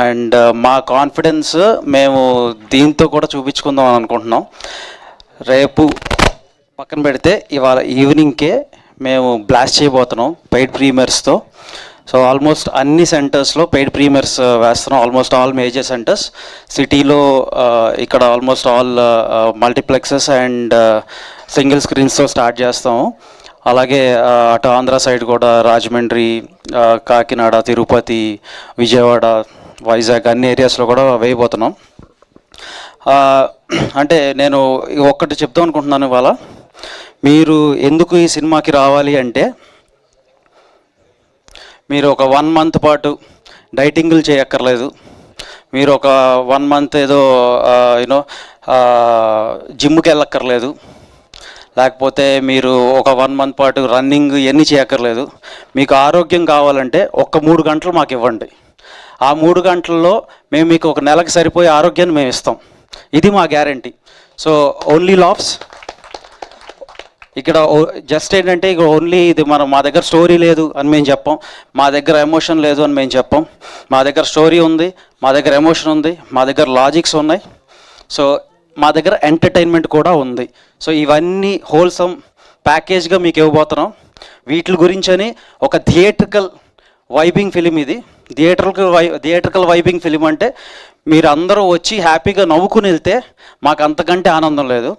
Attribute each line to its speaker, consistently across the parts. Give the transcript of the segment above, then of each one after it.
Speaker 1: And మా confidence మేము దీంతో కూడా చూపించుకుందాం అని అనుకుంటున్నాం. రేపు పక్కన పెడితే ఇవాళ ఈవినింగ్కే మేము బ్లాస్ట్ చేయబోతున్నాం పెయిడ్ ప్రీమియర్స్తో. సో ఆల్మోస్ట్ అన్ని సెంటర్స్లో పెయిడ్ ప్రీమియర్స్ వేస్తున్నాం, ఆల్మోస్ట్ ఆల్ మేజర్ సెంటర్స్ సిటీలో. ఇక్కడ almost all multiplexes and single స్క్రీన్స్తో స్టార్ట్ చేస్తాము. అలాగే అటు ఆంధ్ర సైడ్ కూడా రాజమండ్రి, కాకినాడ, తిరుపతి, విజయవాడ, వైజాగ్ అన్ని ఏరియాస్లో కూడా వేయబోతున్నాం. అంటే నేను ఒక్కటి చెప్తాం అనుకుంటున్నాను ఇవాళ. మీరు ఎందుకు ఈ సినిమాకి రావాలి అంటే, మీరు ఒక 1 month పాటు డైటింగ్లు చేయక్కర్లేదు. మీరు ఒక 1 month ఏదో జిమ్కి వెళ్ళక్కర్లేదు. లేకపోతే మీరు ఒక 1 month పాటు రన్నింగ్ ఇవన్నీ చేయక్కర్లేదు. మీకు ఆరోగ్యం కావాలంటే ఒక 3 గంటలు మాకు ఇవ్వండి. ఆ 3 గంటల్లో మేము మీకు ఒక నెలకు సరిపోయే ఆరోగ్యాన్ని మేము ఇస్తాం. ఇది మా గ్యారంటీ. So only laughs. ఇక్కడ జస్ట్ ఏంటంటే ఇక ఓన్లీ ఇది మా దగ్గర స్టోరీ లేదు అని మేము చెప్పాం, మా దగ్గర ఎమోషన్ లేదు అని మేము చెప్పాం. మా దగ్గర స్టోరీ ఉంది, మా దగ్గర ఎమోషన్ ఉంది, మా దగ్గర లాజిక్స్ ఉన్నాయి. సో మా దగ్గర ఎంటర్టైన్మెంట్ కూడా ఉంది. సో ఇవన్నీ హోల్సమ్ ప్యాకేజ్గా మీకు ఇవ్వబోతున్నాం. వీటి గురించని ఒక థియేట్రికల్ వైబింగ్ ఫిలిం ఇది. థియేట్రికల్ వైబింగ్ ఫిలిం అంటే మీరు అందరూ వచ్చి హ్యాపీగా నవ్వుకుని వెళ్తే మాకు అంతకంటే ఆనందం లేదు.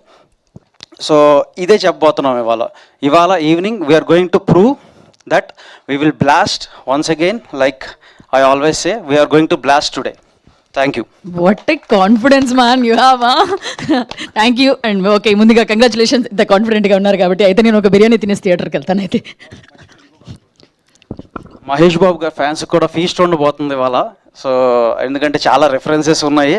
Speaker 1: సో ఇదే చెప్పబోతున్నాం ఇవాళ evening we are going to prove that we will blast once again. Like I always say, we are going to blast today. Thank you.
Speaker 2: What a confidence man you have. Thank you. And okay, ముందుగా congratulations, ఇంత కాన్ఫిడెంట్గా ఉన్నారు కాబట్టి. అయితే నేను ఒక బిర్యానీ తినేసి థియేటర్కి వెళ్తాను. అయితే
Speaker 1: మహేష్ బాబు గారి ఫ్యాన్స్ కూడా ఫీస్ట్ ఉండబోతుంది ఇవాళ. సో ఎందుకంటే చాలా రెఫరెన్సెస్ ఉన్నాయి.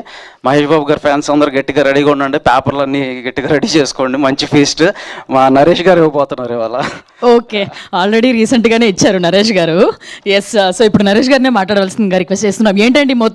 Speaker 1: మహేష్ బాబు గారి ఫ్యాన్స్ అందరూ గట్టిగా రెడీగా ఉండండి, పేపర్లన్నీ గట్టిగా రెడీ చేసుకోండి. మంచి ఫీస్ట్ మా నరేష్ గారు ఇవ్వబోతున్నారు ఇవాళ.
Speaker 2: ఓకే, ఆల్రెడీ రీసెంట్గానే ఇచ్చారు నరేష్ గారు. ఎస్, సో ఇప్పుడు నరేష్ గారినే మాట్లాడవలసిందిగా రిక్వెస్ట్ చేస్తున్నాం. ఏంటండి మొత్తం